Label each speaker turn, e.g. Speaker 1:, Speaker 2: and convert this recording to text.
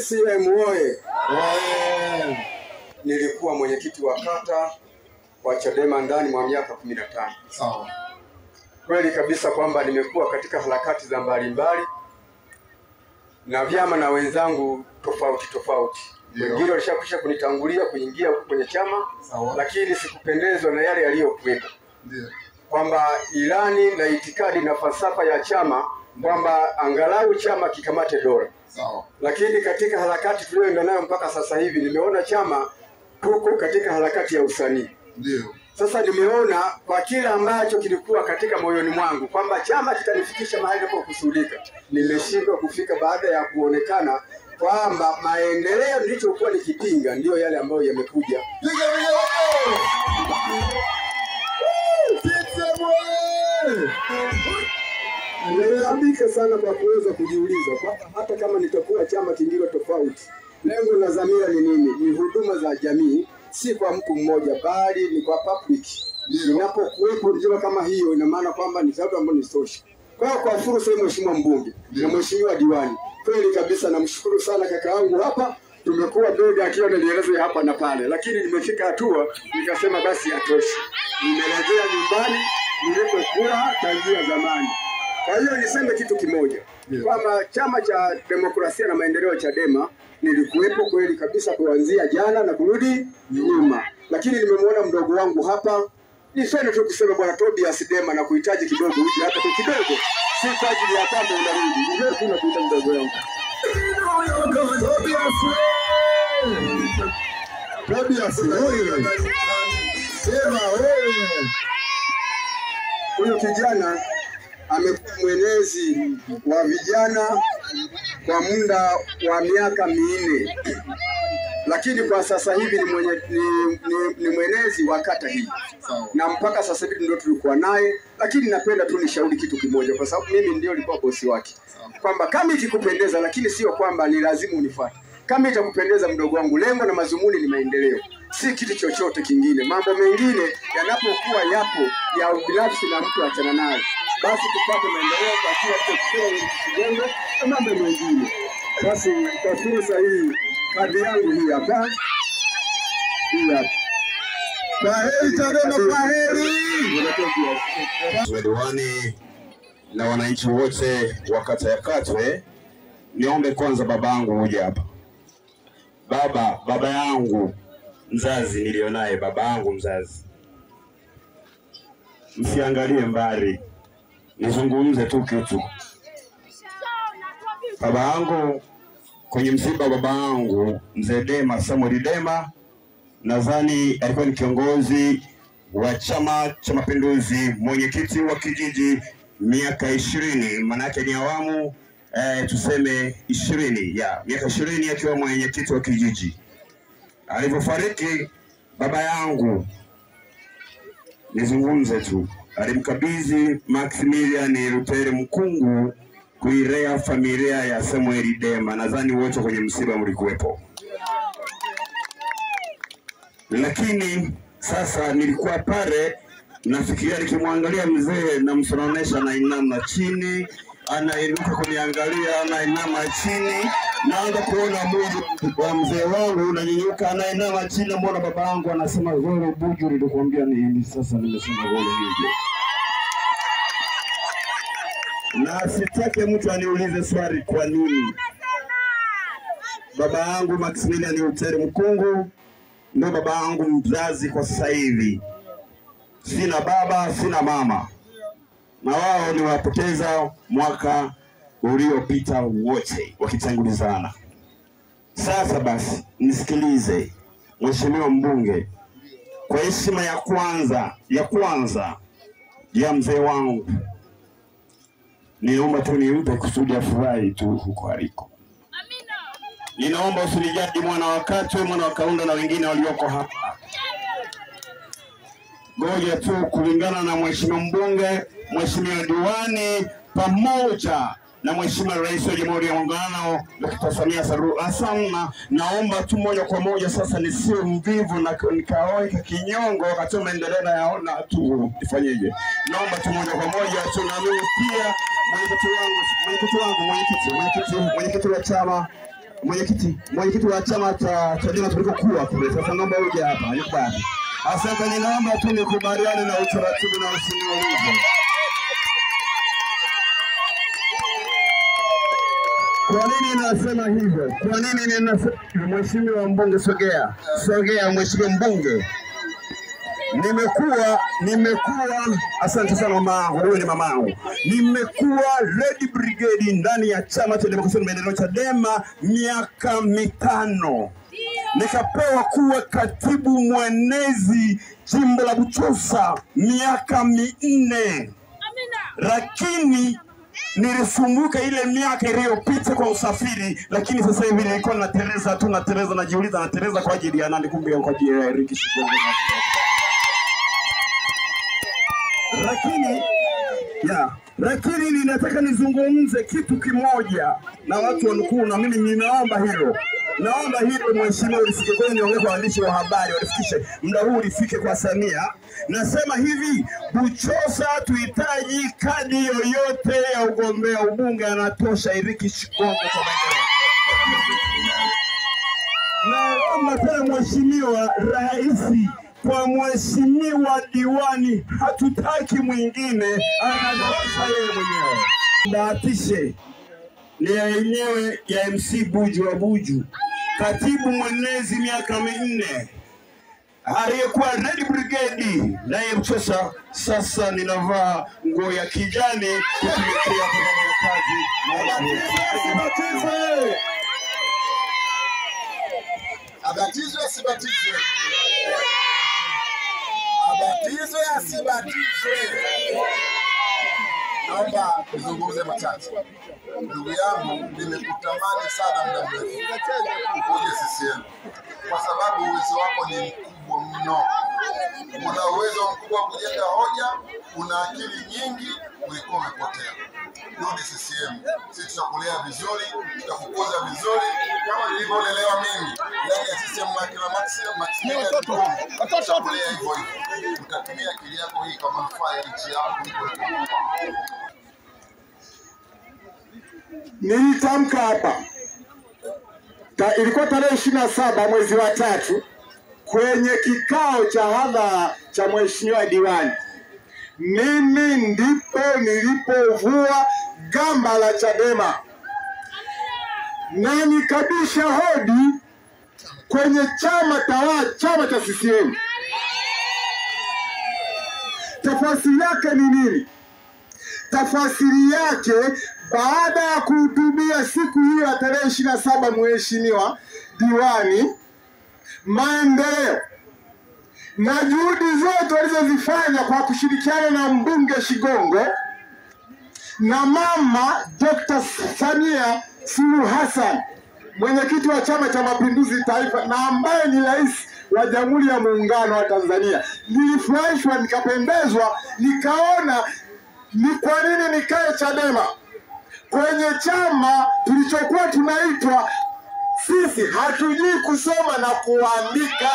Speaker 1: CCM oye! Nilikuwa mwenyekiti wa kata wa Chadema ndani mwa miaka 15.
Speaker 2: Sawa.
Speaker 1: Kweli kabisa kwamba nimekuwa katika harakati za mbalimbali na vyama na wenzangu tofauti. Wengine walishakwisha kunitangulia kuingia kwenye chama.
Speaker 2: Sawa.
Speaker 1: Lakini sikupendezwa na yale yaliyokuwepo.
Speaker 2: Ndio.
Speaker 1: Kwamba ilani na itikadi na falsafa ya chama kwamba angalau chama kikamate dola.
Speaker 2: Sawa.
Speaker 1: Lakini katika harakati tulioenda nayo mpaka sasa hivi nimeona chama tuko katika harakati ya usanii.
Speaker 2: Ndio.
Speaker 1: Sasa nimeona kwa kila ambacho kilikuwa katika moyoni mwangu kwamba chama kitanifikisha mahali nilipokusudia. Nimeshindwa kufika baada ya kuonekana kwamba maendeleo nilichokuwa nikipinga ndio yale ambayo yamekuja. Nimeambika sana kwa kuweza kujiuliza kwamba hata kama nitakuwa chama kingine tofauti, lengo na dhamira ni nini? Ni huduma za jamii, si kwa mtu mmoja bali ni kwa public. Ninapokuwepo njema kama hiyo ina maana kwamba ni sababu ambayo ni social. Kwa fursa hii mheshimiwa mbunge na mheshimiwa diwani, kweli kabisa namshukuru sana kaka yangu hapa. Tumekuwa bega akiwa ananieleza hapa na pale, lakini nimefika hatua nikasema basi atosha. Nimerejea nyumbani nilipokuwa tangia zamani. Kwa hiyo niseme kitu kimoja, kwamba chama cha demokrasia na maendeleo Chadema nilikuwepo kweli kabisa kuanzia jana na kurudi nyuma. Lakini nimemwona mdogo wangu hapa, niseme tu kusema bwana Tobias Dema na kuhitaji kidogo uje hata tu kidogo. Si kwa ajili ya kwamba unarudi. Ndio tunakuita mdogo wangu. Tobias wewe. Sema wewe. Huyu kijana amekuwa mwenezi wa vijana kwa muda wa miaka 4. Lakini kwa sasa hivi ni mwenezi wa kata hii. Na mpaka sasa hivi ndio tulikuwa naye, lakini napenda tu nishauri kitu kimoja kwa sababu mimi ndio nilikuwa bosi wake. Kwamba kama ikikupendeza, lakini sio kwamba ni lazima unifuate. Kama itakupendeza mdogo wangu, lengo na mazumuni ni maendeleo, si kitu chochote kingine. Mambo mengine yanapokuwa yapo ya binafsi na mtu achana nayo, basi tupate maendeleo kwa kila kitu na mambo mengine. Basi kwa fursa hii kadi yangu hii hapa. Kwaheri Chadema, kwaheri.
Speaker 3: Diwani na wananchi wote wa kata ya Katwe, niombe kwanza babangu uje hapa. Baba yangu mzazi nilionaye, baba yangu mzazi. Msiangalie mbali, nizungumze tu kitu. Baba yangu kwenye msiba, baba yangu mzee Dema Samuel Dema, nadhani alikuwa ni kiongozi wa Chama cha Mapinduzi, mwenyekiti wa kijiji miaka 20, maana yake ni awamu tuseme 20 ya miaka 20 akiwa mwenyekiti wa kijiji. Alipofariki baba yangu, nizungumze tu, alimkabidhi Maximilian Rutere Mkungu kuilea familia ya Samuel Dema. Nadhani wote kwenye msiba mlikuwepo. Lakini sasa nilikuwa pale nafikiria nikimwangalia mzee na msononesha na inama chini, anainuka kuniangalia anainama chini, naanza kuona mwili wa mzee wangu unanyanyuka anainama chini. Mbona baba yangu anasema wewe Buju nilikwambia nini? Sasa nimesema wewe nije. Na sitake mtu aniulize swali kwa nini. Baba yangu Maximilian Rutere Mkungu ndio baba yangu mzazi kwa sasa hivi. Sina baba, sina mama. Na wao niwapoteza mwaka uliopita wote wakitangulizana. Sasa basi nisikilize mheshimiwa mbunge, kwa heshima ya kwanza ya mzee wangu, niomba tu nimpe kusudi afurahi tu huko aliko. Ninaomba usinijadi mwana wa Katwe, mwana wa Kaunda na wengine walioko hapa. Ngoja tu kulingana na mheshimiwa mbunge, mheshimiwa diwani pamoja na mheshimiwa rais wa Jamhuri ya Muungano Dr. Samia Suluhu Hassan, naomba tu moja kwa moja sasa nisiwe mvivu na nikaoeka kinyongo wakati maendeleo yaona tu nifanyeje. Naomba tu moja kwa moja tu na mimi pia mwenyekiti wa chama mwenyekiti wa chama cha Chadema tulikokuwa kule. Sasa naomba uje hapa, yuko hapa. Asante, ninaomba tu nikubaliane na utaratibu na usimamizi. Kwa nini nasema hivyo? Kwa nini ninasema mheshimiwa mbunge, sogea mheshimiwa mbunge. Nimekuwa asante sana mamangu, huyu ni mamangu. Nimekuwa Red Brigade ndani ya chama cha Demokrasia na Maendeleo Chadema miaka 5. Nikapewa kuwa katibu mwenezi jimbo la Buchosa miaka 4. Lakini nilisumbuka ile miaka iliyopita kwa usafiri, lakini sasa hivi nilikuwa natereza najiuliza natereza kwa ajili ya nani, kumbe kwa ajili ya Eric Shigongo. Lakini ninataka nizungumze kitu kimoja na watu wanukuu, na mimi ninaomba hilo. Naomba hilo mheshimiwa ulifike kwenye niongee kwa waandishi wa habari, walifikishe muda huu ulifike kwa Samia. Nasema hivi, Buchosa tuhitaji kadi yoyote ya ugombea ubunge anatosha Eric Shigongo kwa maendeleo. Naomba tena mheshimiwa rais, kwa mheshimiwa diwani hatutaki mwingine, anatosha yeye mwenyewe. Bahatishe ni yenyewe ya MC Buju wa Buju, katibu mwenezi miaka 4, aliyekuwa Red Brigade naye Buchosa. Sasa ninavaa nguo ya kijani kutumikia programu ya kazi.
Speaker 2: Abatizwe asibatizwe. Abatizwe asibatizwe. Naomba nizungumze machache. Ndugu yangu, nimekutamani sana muda mrefu uje CCM kwa sababu uwezo wako ni mkubwa mno. Una uwezo mkubwa wa kujenga hoja, una akili nyingi, ulikuwa umepotea. Rudi CCM. Sisi tutakulea vizuri, tutakukuza vizuri kama nilivyolelewa mimi. Ndani ya CCM na kila Maximilian tutakulea hivyo hivyo. Utatumia akili yako hii kwa manufaa ya nchi yako.
Speaker 1: Nilitamka hapa ilikuwa tarehe 27 mwezi wa 3 kwenye kikao cha hadhara cha mheshimiwa diwani. Mimi ndipo nilipovua gamba la Chadema na nikabisha hodi kwenye chama cha CCM. Tafasiri yake ni nini? Tafasiri yake, baada ya kuhutubia siku hiyo ya tarehe 27 mheshimiwa diwani, maendeleo na juhudi zote walizozifanya kwa kushirikiana na mbunge Shigongo na mama Dr. Samia Suluhu Hassan, mwenyekiti wa Chama cha Mapinduzi Taifa na ambaye ni rais wa Jamhuri ya Muungano wa Tanzania, nilifurahishwa, nikapendezwa, nikaona ni kwa nini nikae Chadema kwenye chama tulichokuwa tunaitwa sisi hatujui kusoma na kuandika.